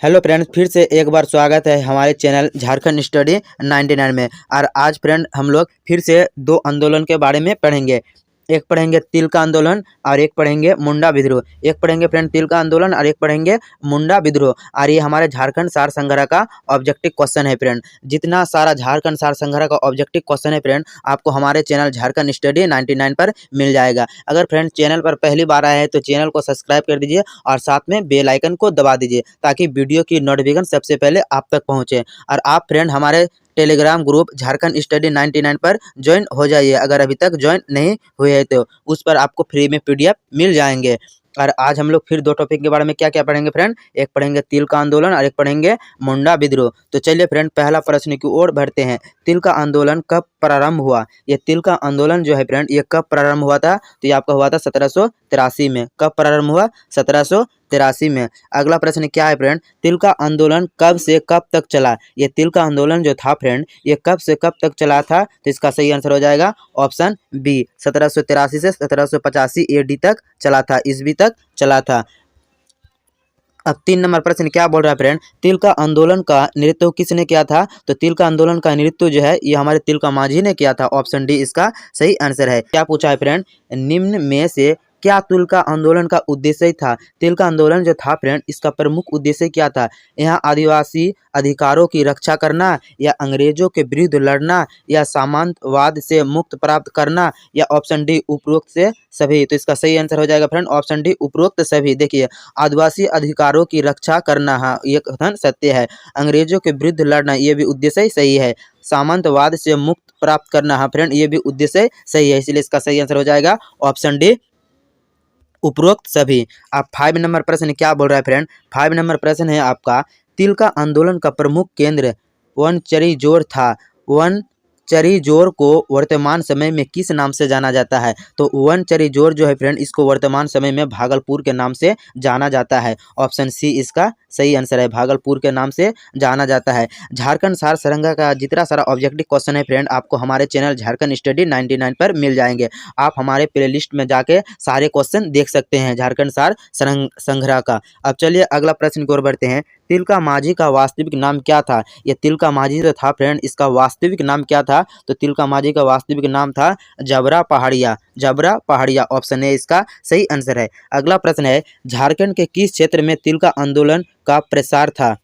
Hello friends, फिर से एक बार स्वागत है हमारे चैनल झारखंड स्टडी 99 में। और आज फ्रेंड हम लोग फिर से दो आंदोलन के बारे में पढ़ेंगे। एक पढ़ेंगे तिल का आंदोलन और एक पढ़ेंगे मुंडा विद्रोह। एक पढ़ेंगे फ्रेंड तिल का आंदोलन और एक पढ़ेंगे मुंडा विद्रोह। और ये हमारे झारखंड सार संग्रह का ऑब्जेक्टिव क्वेश्चन है फ्रेंड। जितना सारा झारखंड सार संग्रह का ऑब्जेक्टिव क्वेश्चन है फ्रेंड, आपको हमारे चैनल झारखंड स्टडी 99 पर मिल जाएगा। अगर फ्रेंड चैनल पर पहली बार आए हैं तो चैनल को सब्सक्राइब कर दीजिए और साथ में बेल आइकन को दबा दीजिए ताकि वीडियो की नोटिफिकेशन सबसे पहले आप तक पहुंचे। और आप फ्रेंड हमारे टेलीग्राम ग्रुप झारखंड स्टडी 99 पर ज्वाइन हो जाइए अगर अभी तक ज्वाइन नहीं हुए हैं तो। उस पर आपको फ्री में पीडीएफ मिल जाएंगे। और आज हम लोग फिर दो टॉपिक के बारे में क्या क्या पढ़ेंगे फ्रेंड। एक पढ़ेंगे तिल का आंदोलन और एक पढ़ेंगे मुंडा विद्रोह। तो चलिए फ्रेंड पहला प्रश्न की ओर बढ़ते हैं। तिल का आंदोलन कब प्रारंभ हुआ? ये तिल का आंदोलन जो है फ्रेंड, ये कब प्रारंभ हुआ था? तो ये आपका हुआ था 1783 में। कब प्रारंभ हुआ? 1783 में। अगला प्रश्न क्या है फ्रेंड, तिल का आंदोलन कब से कब तक चला? ये तिल का आंदोलन जो था फ्रेंड, ये कब से कब तक चला था? तो इसका सही आंसर हो जाएगा ऑप्शन बी, 1783 से 1785 AD तक चला था, ईस्वी तक चला था। अब 3 नंबर प्रश्न क्या बोल रहा है फ्रेंड, तिल का आंदोलन का नेतृत्व किसने किया था? तो तिल का आंदोलन का नेतृत्व जो है ये हमारे तिल का माझी ने किया था। ऑप्शन डी इसका सही आंसर है। क्या पूछा है फ्रेंड, निम्न में से क्या तिल का आंदोलन का उद्देश्य था? तिल का आंदोलन जो था फ्रेंड, इसका प्रमुख उद्देश्य क्या था? यहाँ आदिवासी अधिकारों की रक्षा करना, या अंग्रेजों के विरुद्ध लड़ना, या सामंतवाद से मुक्त प्राप्त करना, या ऑप्शन डी उपरोक्त से सभी? तो इसका सही आंसर हो जाएगा फ्रेंड ऑप्शन डी उपरोक्त सभी। देखिए, आदिवासी अधिकारों की रक्षा करना, हाँ ये कथन सत्य है। अंग्रेजों के विरुद्ध लड़ना, ये भी उद्देश्य सही है। सामंतवाद से मुक्त प्राप्त करना, हाँ फ्रेंड ये भी उद्देश्य सही है। इसलिए इसका सही आंसर हो जाएगा ऑप्शन डी उपरोक्त सभी। अब 5 नंबर प्रश्न क्या बोल रहा है फ्रेंड, 5 नंबर प्रश्न है आपका, तिल का आंदोलन का प्रमुख केंद्र वनचरीजोर था। वनचरीजोर को वर्तमान समय में किस नाम से जाना जाता है? तो वनचरीजोर जो है फ्रेंड, इसको वर्तमान समय में भागलपुर के नाम से जाना जाता है। ऑप्शन सी इसका सही आंसर है, भागलपुर के नाम से जाना जाता है। झारखंड सार संग्रह का जितना सारा ऑब्जेक्टिव क्वेश्चन है फ्रेंड, आपको हमारे चैनल झारखंड स्टडी 99 पर मिल जाएंगे। आप हमारे प्लेलिस्ट में जाके सारे क्वेश्चन देख सकते हैं झारखंड सार संग्रह का। अब चलिए अगला प्रश्न की ओर बढ़ते हैं। तिल का माझी का वास्तविक नाम क्या था? ये तिल का माझी जो था फ्रेंड, इसका वास्तविक नाम क्या था? तो तिल का माझी का वास्तविक नाम था जबरा पहाड़िया। जबरा पहाड़िया, ऑप्शन ए इसका सही आंसर है। अगला प्रश्न है, झारखंड के किस क्षेत्र में तिल का आंदोलन का प्रसार था?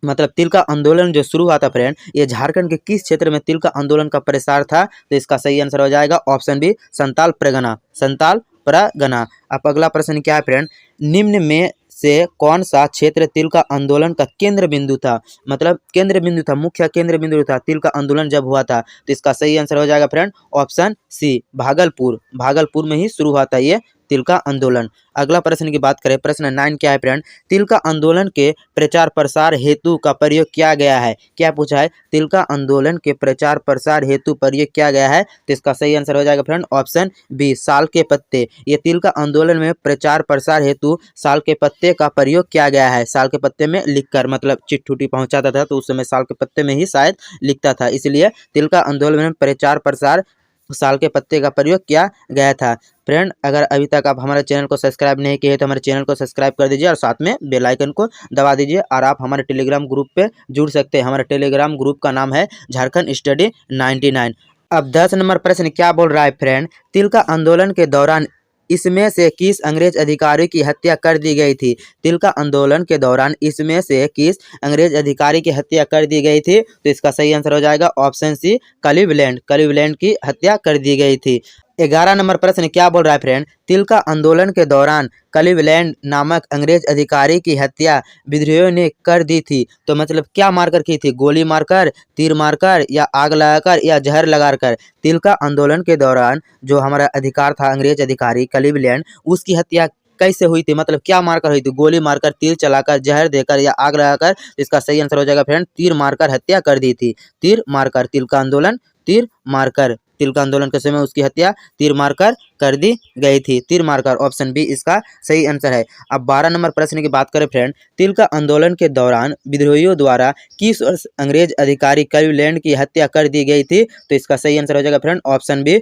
मतलब तिल का आंदोलन जो शुरू हुआ था फ्रेंड, ये झारखंड के किस क्षेत्र में तिल का आंदोलन का प्रसार था? तो इसका सही आंसर हो जाएगा ऑप्शन बी, संताल परगना। संताल परगना। अब अगला प्रश्न क्या है फ्रेंड, निम्न में से कौन सा क्षेत्र तिल का आंदोलन का केंद्र बिंदु था? मतलब केंद्र बिंदु था, मुख्य केंद्र बिंदु था तिल का आंदोलन जब हुआ था। तो इसका सही आंसर हो जाएगा friend option C, Bhagalpur. Bhagalpur में ही शुरू हुआ था ये तिल का आंदोलन। अगला प्रश्न की बात करें, प्रश्न 9 क्या है फ्रेंड, तिल का आंदोलन के प्रचार प्रसार हेतु का प्रयोग किया गया है? क्या पूछा है, तिल का आंदोलन के प्रचार प्रसार हेतु प्रयोग किया गया है? तो इसका सही आंसर हो जाएगा फ्रेंड ऑप्शन बी, साल के पत्ते। ये तिल का आंदोलन में प्रचार प्रसार हेतु साल के पत्ते का प्रयोग किया गया है। साल के पत्ते में लिखकर, मतलब चिट्ठी पहुंचाता था तो उस समय साल के पत्ते में ही शायद लिखता था, इसलिए तिल का आंदोलन में प्रचार प्रसार साल के पत्ते का प्रयोग किया गया था। फ्रेंड अगर अभी तक आप हमारे चैनल को सब्सक्राइब नहीं किए तो हमारे चैनल को सब्सक्राइब कर दीजिए और साथ में बेल आइकन को दबा दीजिए। और आप हमारे टेलीग्राम ग्रुप पे जुड़ सकते हैं। हमारे टेलीग्राम ग्रुप का नाम है झारखंड स्टडी 99। अब 10 नंबर प्रश्न क्या बोल रहा है फ्रेंड, तिल का आंदोलन के दौरान इसमें से किस अंग्रेज अधिकारी की हत्या कर दी गई थी? तिल का आंदोलन के दौरान इसमें से किस अंग्रेज अधिकारी की हत्या कर दी गई थी? तो इसका सही आंसर हो जाएगा ऑप्शन सी, क्लीवलैंड। क्लीवलैंड की हत्या कर दी गई थी। 11 नंबर प्रश्न क्या बोल रहा है फ्रेंड, तिल का आंदोलन के दौरान क्लीवलैंड नामक अंग्रेज अधिकारी की हत्या विद्रोहियों ने कर दी थी। तो मतलब क्या मारकर की थी? गोली मारकर, तीर मारकर, या आग लगाकर, या जहर लगाकर? तिल का आंदोलन के दौरान जो हमारा अधिकार था अंग्रेज अधिकारी क्लीवलैंड, उसकी हत्या कैसे हुई थी? मतलब क्या मारकर हुई थी? गोली मारकर, तीर चलाकर, जहर देकर, या आग लगाकर? इसका सही आंसर हो जाएगा फ्रेंड तीर मारकर हत्या कर दी थी। तीर मारकर, तिल का आंदोलन तीर मारकर, तिल का आंदोलन के समय उसकी हत्या तीर मारकर कर दी गई थी। तीर मारकर, ऑप्शन बी इसका सही आंसर है। अब 12 नंबर प्रश्न की बात करें फ्रेंड, तिल का आंदोलन के दौरान विद्रोहियों द्वारा किस वर्ष अंग्रेज अधिकारी क्लीवलैंड की हत्या कर दी गई थी? तो इसका सही आंसर हो जाएगा फ्रेंड ऑप्शन बी,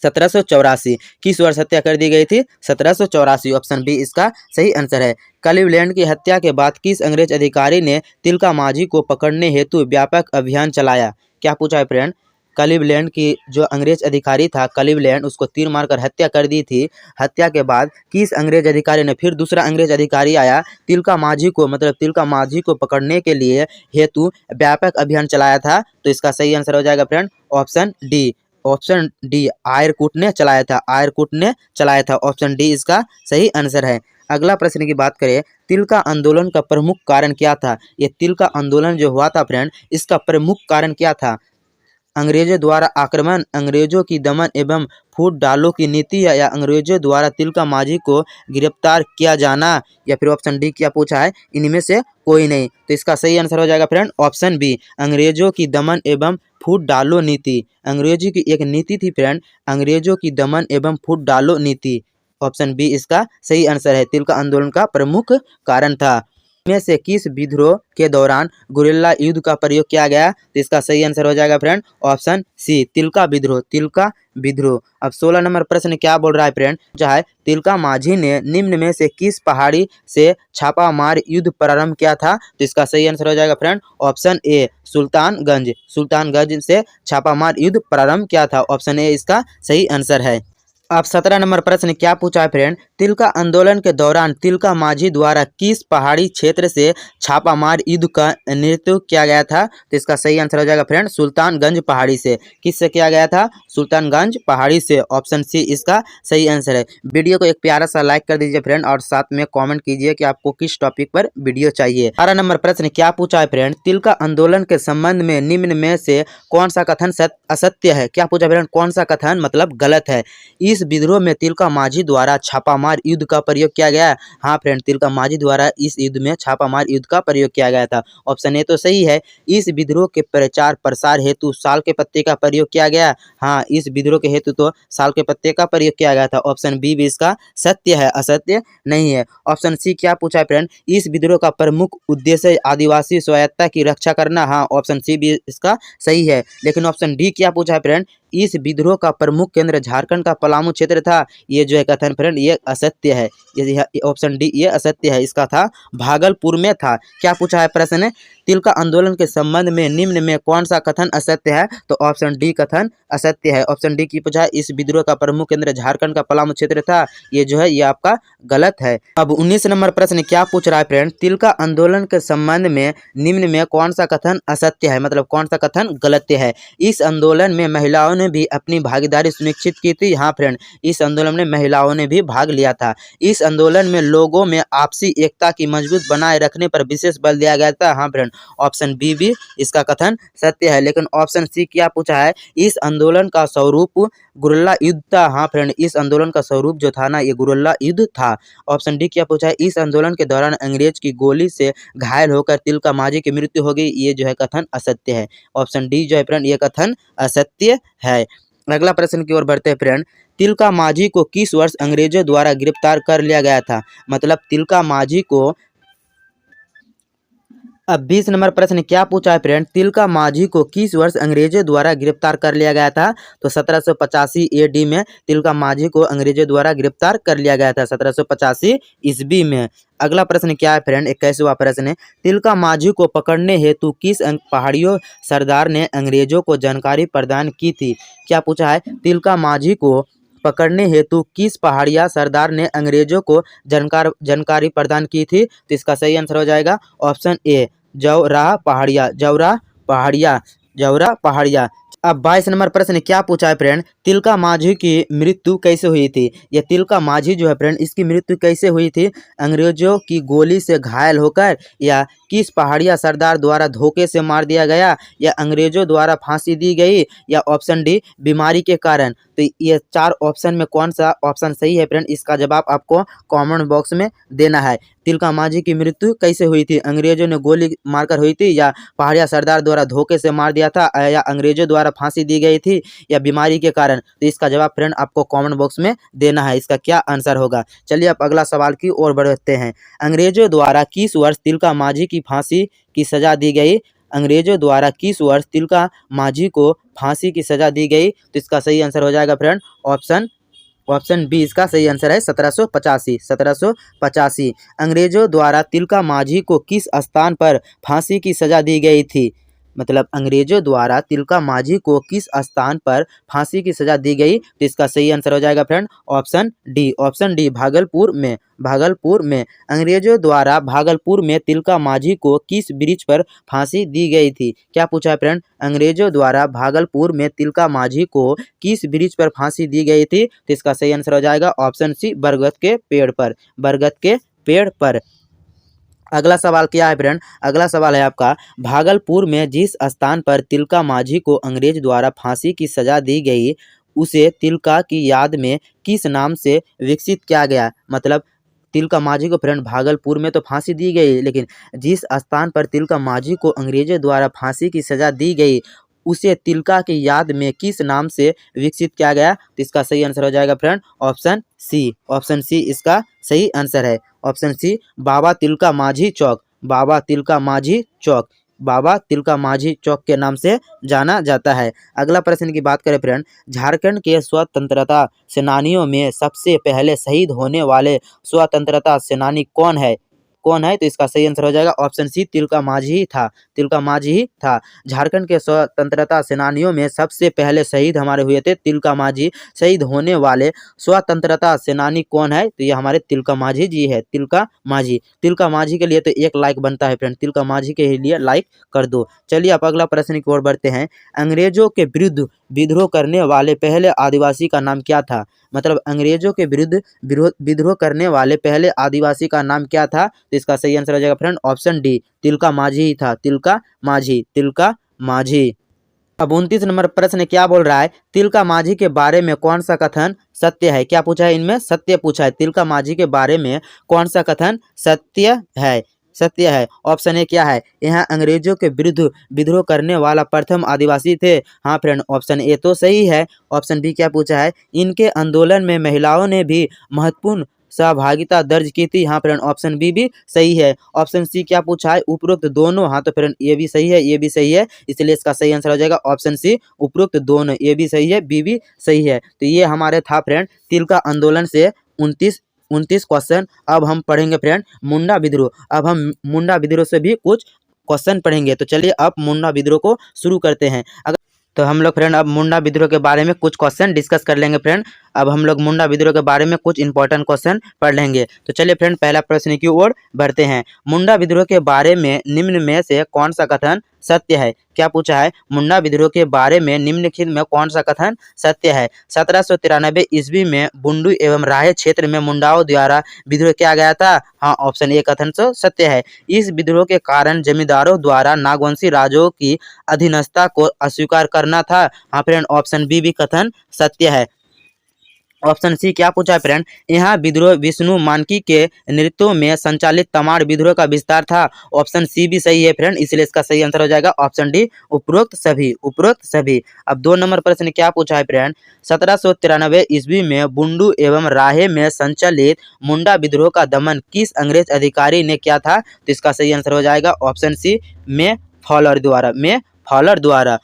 1784। किस वर्ष हत्या कर दी गई थी? 1784। ऑप्शन बी इसका सही आंसर है। क्लीवलैंड की हत्या के बाद किस अंग्रेज अधिकारी ने तिलका माझी को पकड़ने हेतु व्यापक अभियान चलाया? क्या पूछा है फ्रेंड? क्लीवलैंड की जो अंग्रेज अधिकारी था क्लीवलैंड, उसको तीर मारकर हत्या कर दी थी। हत्या के बाद किस अंग्रेज अधिकारी ने, फिर दूसरा अंग्रेज अधिकारी आया, तिलका माझी को मतलब तिलका माझी को पकड़ने के लिए हेतु व्यापक अभियान चलाया था। तो इसका सही आंसर हो जाएगा friend option D. Option D Orkut ने चलाया था, आयरकुट ने चलाया था। ऑप्शन डी इसका सही आंसर है। अगला प्रश्न की बात करें, तिलका आंदोलन का प्रमुख कारण क्या था? ये तिलका आंदोलन जो हुआ था फ्रेंड, इसका प्रमुख कारण क्या था? अंग्रेजों द्वारा आक्रमण, अंग्रेजों की दमन एवं फूट डालो की नीति, या अंग्रेजों द्वारा तिलका माझी को गिरफ्तार किया जाना, या फिर ऑप्शन डी क्या पूछा है? इनमें से कोई नहीं। तो इसका सही आंसर हो जाएगा फ्रेंड ऑप्शन बी, अंग्रेजों की दमन एवं फूट डालो नीति। अंग्रेजों की एक नीति थी फ्रेंड, अंग्रेजों की दमन एवं फूट डालो नीति। ऑप्शन बी इसका सही आंसर है, तिलका आंदोलन का प्रमुख कारण था। में से किस विद्रोह के दौरान गुरिल्ला युद्ध का प्रयोग किया गया? तो इसका सही आंसर हो जाएगा फ्रेंड ऑप्शन सी, तिलका विद्रोह, तिलका विद्रोह। अब 16 नंबर प्रश्न क्या बोल रहा है फ्रेंड? चाहे तिलका माझी ने निम्न में से किस पहाड़ी से छापामार युद्ध प्रारंभ किया था? तो इसका सही आंसर हो जाएगा friend option A, Sultanganj. Sultanganj से छापामार युद्ध प्रारंभ किया था। ऑप्शन ए इसका सही आंसर है। अब 17 नंबर प्रश्न क्या पूछा है फ्रेंड? तिलका आंदोलन के दौरान तिलका माझी द्वारा किस पहाड़ी क्षेत्र से छापामार युद्ध का नेतृत्व किया गया था? तो इसका सही आंसर हो जाएगा फ्रेंड सुल्तानगंज पहाड़ी से। किससे किया गया था? सुल्तानगंज पहाड़ी से। ऑप्शन सी इसका सही आंसर है। वीडियो को एक प्यारा सा लाइक कर दीजिए फ्रेंड, और साथ में कॉमेंट कीजिए कि आपको किस टॉपिक पर वीडियो चाहिए। 18 नंबर प्रश्न क्या पूछा है फ्रेंड? तिलका आंदोलन के संबंध में निम्न में से कौन सा कथन असत्य है? क्या पूछा फ्रेंड? कौन सा कथन मतलब गलत है? इस विद्रोह में तिलका माझी द्वारा छापामार युद्ध का प्रयोग किया गया। हाँ फ्रेंड, तिलका माझी द्वारा इस युद्ध में छापामार युद्ध का प्रयोग किया गया था। ऑप्शन ए तो सही है। इस विद्रोह के प्रचार प्रसार हेतु साल के पत्ते का प्रयोग किया गया। हाँ, इस विद्रोह के हेतु तो साल के पत्ते का प्रयोग किया गया था। ऑप्शन बी भी इसका सत्य है, असत्य नहीं है। ऑप्शन सी क्या पूछा है फ्रेंड? इस विद्रोह का प्रमुख उद्देश्य आदिवासी स्वायत्तता की रक्षा करना। हाँ, ऑप्शन सी भी इसका सही है। लेकिन ऑप्शन डी क्या पूछा है फ्रेंड? इस विद्रोह का प्रमुख केंद्र झारखंड का पलामू क्षेत्र था। ये जो है कथन फ्रेंड ये असत्य है। ये ऑप्शन डी ये असत्य है, इसका था भागलपुर में था। क्या पूछा है प्रश्न? तिलका आंदोलन के संबंध में निम्न में कौन सा कथन असत्य है? तो ऑप्शन डी कथन असत्य है। ऑप्शन डी की पूछा है इस विद्रोह का प्रमुख केंद्र झारखंड का पलामू क्षेत्र था। ये जो है ये आपका गलत है। अब 19 नंबर प्रश्न क्या पूछ रहा है फ्रेंड? तिलका आंदोलन के संबंध में निम्न में कौन सा कथन असत्य है, मतलब कौन सा कथन गलत है? इस आंदोलन में महिलाओं ने भी अपनी भागीदारी सुनिश्चित की थी। हाँ फ्रेंड, इस आंदोलन में महिलाओं ने भी भाग लिया था। इस आंदोलन में लोगों में आपसी एकता की मजबूत बनाए रखने पर विशेष बल दिया गया था। हाँ फ्रेंड, ऑप्शन बी भी इसका कथन सत्य है। लेकिन ऑप्शन सी क्या पूछा है? इस आंदोलन का स्वरूप गुरिल्ला युद्ध था। हाँ फ्रेंड, इस आंदोलन का स्वरूप जो था ना ये गुरिल्ला युद्ध था। ऑप्शन डी क्या पूछा है? इस आंदोलन के दौरान अंग्रेज की गोली से घायल होकर तिलका माझी की मृत्यु हो गई। ये जो है कथन असत्य है। ऑप्शन डी जो है फ्रेंड ये कथन असत्य है। अगला प्रश्न की ओर बढ़ते हैं फ्रेंड। तिलका माझी को किस वर्ष अंग्रेजों द्वारा गिरफ्तार कर लिया गया था? मतलब तिलका माझी को, अब 20 नंबर प्रश्न क्या पूछा है फ्रेंड? तिलका माझी को किस वर्ष अंग्रेजों द्वारा गिरफ्तार कर लिया गया था? तो 1785 AD में तिलका माझी को अंग्रेजों द्वारा गिरफ्तार कर लिया गया था, 1785 ईस्वी में। अगला प्रश्न क्या है फ्रेंड? 21वां प्रश्न है, तिलका माझी को पकड़ने हेतु किस पहाड़ियों सरदार ने अंग्रेजों को जानकारी प्रदान की थी? क्या पूछा है? तिलका माझी को पकड़ने हेतु किस पहाड़िया सरदार ने अंग्रेजों को जानकारी प्रदान की थी? तो इसका सही आंसर हो जाएगा ऑप्शन ए, जौरा पहाड़िया, जौरा पहाड़िया, जौरा पहाड़िया। अब 22 नंबर प्रश्न क्या पूछा है फ्रेंड? तिलका माझी की मृत्यु कैसे हुई थी? यह तिलका माझी जो है फ्रेंड इसकी मृत्यु कैसे हुई थी? अंग्रेजों की गोली से घायल होकर, या किस पहाड़िया सरदार द्वारा धोखे से मार दिया गया, या अंग्रेजों द्वारा फांसी दी गई, या ऑप्शन डी बीमारी के कारण? तो ये चार ऑप्शन में कौन सा ऑप्शन सही है फ्रेंड? इसका जवाब आपको कमेंट बॉक्स में देना है। तिलका माझी की मृत्यु कैसे हुई थी? अंग्रेजों ने गोली मारकर हुई थी, या पहाड़िया सरदार द्वारा धोखे से मार दिया था, या अंग्रेजों द्वारा फांसी दी गई थी, या बीमारी के कारण? तो इसका जवाब फ्रेंड आपको कमेंट बॉक्स में देना है। इसका क्या आंसर होगा? चलिए अब अगला सवाल की ओर बढ़ते हैं। अंग्रेजों द्वारा किस वर्ष तिलका माझी की फांसी की सजा दी गई? अंग्रेजों द्वारा किस वर्ष तिलका माझी को फांसी की सजा दी गई? तो इसका सही आंसर हो जाएगा फ्रेंड ऑप्शन बी इसका सही आंसर है 1785। 1785 अंग्रेजों द्वारा तिलका माझी को किस स्थान पर फांसी की सजा दी गई थी? मतलब अंग्रेजों द्वारा तिलका माझी को किस स्थान पर फांसी की सजा दी गई? तो इसका सही आंसर हो जाएगा फ्रेंड ऑप्शन डी भागलपुर में अंग्रेजों द्वारा भागलपुर में तिलका माझी को किस ब्रिज पर फांसी दी गई थी? क्या पूछा है फ्रेंड? अंग्रेजों द्वारा भागलपुर में तिलका माझी को किस ब्रिज पर फांसी दी गई थी? तो इसका सही आंसर हो जाएगा ऑप्शन सी बरगद के पेड़ पर। अगला सवाल क्या है फ्रेंड? अगला सवाल है आपका, भागलपुर में जिस स्थान पर तिलका माझी को अंग्रेज द्वारा फांसी की सजा दी गई उसे तिलका की याद में किस नाम से विकसित किया गया? मतलब तिलका माझी को फ्रेंड भागलपुर में तो फांसी दी गई, लेकिन जिस स्थान पर तिलका माझी को अंग्रेजों द्वारा फांसी की सजा दी गई उसे तिलका की याद में किस नाम से विकसित किया गया? तो इसका सही आंसर हो जाएगा फ्रेंड ऑप्शन सी इसका सही आंसर है। ऑप्शन सी बाबा तिलका माझी चौक के नाम से जाना जाता है। अगला प्रश्न की बात करें फ्रेंड, झारखंड के स्वतंत्रता सेनानियों में सबसे पहले शहीद होने वाले स्वतंत्रता सेनानी कौन है? तो इसका सही आंसर हो जाएगा ऑप्शन सी तिलका माझी ही था। झारखंड के स्वतंत्रता सेनानियों में सबसे पहले शहीद हमारे हुए थे तिलका माझी। शहीद होने वाले स्वतंत्रता सेनानी कौन है? तो ये हमारे तिलका माझी जी है। तिलका माझी के लिए तो एक लाइक बनता है फ्रेंड, तिलका माझी के लिए लाइक कर दो। चलिए आप अगला प्रश्न की ओर बढ़ते हैं। अंग्रेजों के विरुद्ध विद्रोह करने वाले पहले आदिवासी का नाम क्या था? मतलब अंग्रेजों के विरुद्ध विद्रोह करने वाले पहले आदिवासी का नाम क्या था? तो इसका सही आंसर हो जाएगा फ्रेंड ऑप्शन डी तिलका माझी ही था। तिलका माझी। अब 29 नंबर प्रश्न क्या बोल रहा है? तिलका माझी के बारे में कौन सा कथन सत्य है? क्या पूछा है? इनमें सत्य पूछा है। तिलका माझी के बारे में कौन सा कथन सत्य है? ऑप्शन ए क्या है? यहाँ अंग्रेजों के विरुद्ध विद्रोह करने वाला प्रथम आदिवासी थे। हाँ फ्रेंड, ऑप्शन ए तो सही है। ऑप्शन बी क्या पूछा है? इनके आंदोलन में महिलाओं ने भी महत्वपूर्ण सहभागिता दर्ज की थी। हाँ फ्रेंड, ऑप्शन बी भी सही है। ऑप्शन सी क्या पूछा है? उपरोक्त दोनों। हाँ तो फ्रेंड ये भी सही है, इसलिए इसका सही आंसर हो जाएगा ऑप्शन सी उपरोक्त दोनों। ये भी सही है, बी भी सही है। तो ये हमारे था फ्रेंड तिलका आंदोलन से 29 क्वेश्चन। अब हम पढ़ेंगे फ्रेंड मुंडा विद्रोह। अब हम मुंडा विद्रोह से भी कुछ क्वेश्चन पढ़ेंगे। तो चलिए अब मुंडा विद्रोह को शुरू करते हैं। तो हम लोग फ्रेंड अब मुंडा विद्रोह के बारे में कुछ क्वेश्चन डिस्कस कर लेंगे फ्रेंड। अब हम लोग मुंडा विद्रोह के बारे में कुछ इंपॉर्टेंट क्वेश्चन पढ़ लेंगे। तो चलिए फ्रेंड पहला प्रश्न की ओर बढ़ते हैं। मुंडा विद्रोह के बारे में निम्न में से कौन सा कथन सत्य है? क्या पूछा है? मुंडा विद्रोह के बारे में निम्नलिखित में कौन सा कथन सत्य है? 1793 ईस्वी में बुंडू एवं राय क्षेत्र में मुंडाओं द्वारा विद्रोह किया गया था। हाँ, ऑप्शन ए कथन तो सत्य है। इस विद्रोह के कारण जमींदारों द्वारा नागवंशी राजाओं की अधीनस्था को अस्वीकार करना था। हाँ फ्रेंड, ऑप्शन बी भी कथन सत्य है। ऑप्शन सी क्या पूछा है फ्रेंड? यहाँ विद्रोह विष्णु मानकी के नेतृत्व में संचालित तमाड़ विद्रोह का विस्तार था। ऑप्शन सी भी सही है फ्रेंड, इसलिए इसका सही आंसर हो जाएगा ऑप्शन डी उपरोक्त सभी। अब 2 नंबर प्रश्न क्या पूछा है फ्रेंड? 1793 ईस्वी में बुंडू एवं राहे में संचालित मुंडा विद्रोह का दमन किस अंग्रेज अधिकारी ने किया था? तो इसका सही आंसर हो जाएगा ऑप्शन सी में फॉलर द्वारा।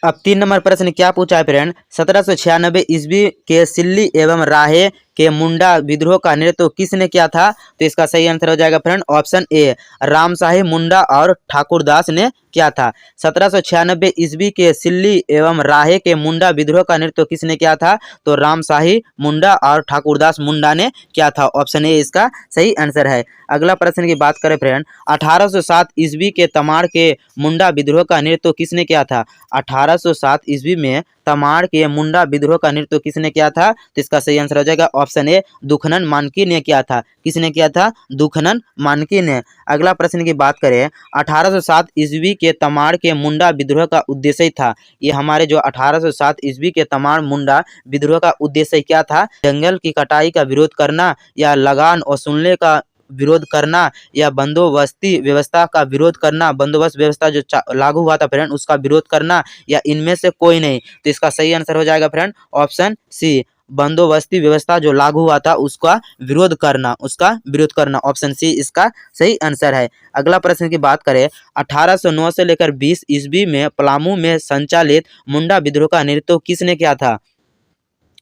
अब 3 नंबर प्रश्न क्या पूछा है फ्रेंड? 1796 ईस्वी के सिल्ली एवं राहे के मुंडा विद्रोह का नेतृत्व किसने किया था? तो इसका सही आंसर हो जाएगा फ्रेंड ऑप्शन ए रामशाही मुंडा और ठाकुरदास ने किया था। 1796 ईस्वी के सिल्ली एवं राहे के मुंडा विद्रोह का नेतृत्व किसने किया था? तो रामशाही मुंडा और ठाकुरदास मुंडा ने किया था। ऑप्शन ए इसका सही आंसर है। अगला प्रश्न की बात करें फ्रेंड, 1807 ईस्वी के तमाड़ के मुंडा विद्रोह का नेतृत्व किसने किया था? 1807 ईस्वी में तमाड़ के मुंडा विद्रोह का नेतृत्व किसने किया था? तो इसका सही आंसर हो जाएगा ऑप्शन ए दुखनन मानकी ने किया था। किसने किया था? दुखनन मानकी ने। अगला प्रश्न की बात करें, 1807 ईस्वी के तमाड़ के मुंडा विद्रोह का उद्देश्य था। ये हमारे जो 1807 ईस्वी के तमाड़ मुंडा विद्रोह का उद्देश्य क्या था? जंगल की कटाई का विरोध करना, या लगान वसूलने का विरोध करना, या बंदोबस्ती व्यवस्था का विरोध करना, बंदोबस्त व्यवस्था जो लागू हुआ था फ्रेंड उसका विरोध करना, या इनमें से कोई नहीं। तो इसका सही आंसर हो जाएगा फ्रेंड ऑप्शन सी बंदोबस्ती व्यवस्था जो लागू हुआ था उसका विरोध करना। ऑप्शन सी इसका सही आंसर है। अगला प्रश्न की बात करें, 1809 से लेकर 20 ईस्वी में पलामू में संचालित मुंडा विद्रोह का नेतृत्व किसने किया था?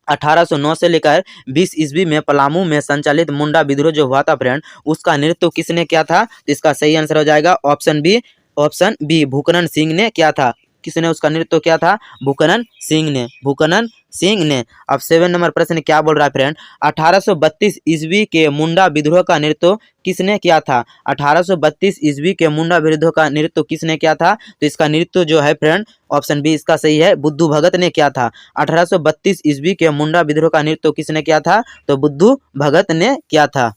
1809 से लेकर 20 ईस्वी में पलामू में संचालित मुंडा विद्रोह जो हुआ था फ्रेंड, उसका नेतृत्व किसने किया था? तो इसका सही आंसर हो जाएगा ऑप्शन बी भूकनन सिंह ने किया था। किसने उसका नेतृत्व किया था? भूकनन सिंह ने। अब 7 नंबर प्रश्न क्या बोल रहा है फ्रेंड, 1832 ईस्वी के मुंडा विद्रोह का नेतृत्व किसने किया था? 1832 ईस्वी के मुंडा विद्रोह का नेतृत्व किसने किया था? तो इसका नेतृत्व जो है फ्रेंड, ऑप्शन बी इसका सही है, बुद्धू भगत ने किया था। 1832 ईस्वी के मुंडा विद्रोह का नेतृत्व किसने किया था? तो बुद्धू भगत ने किया था।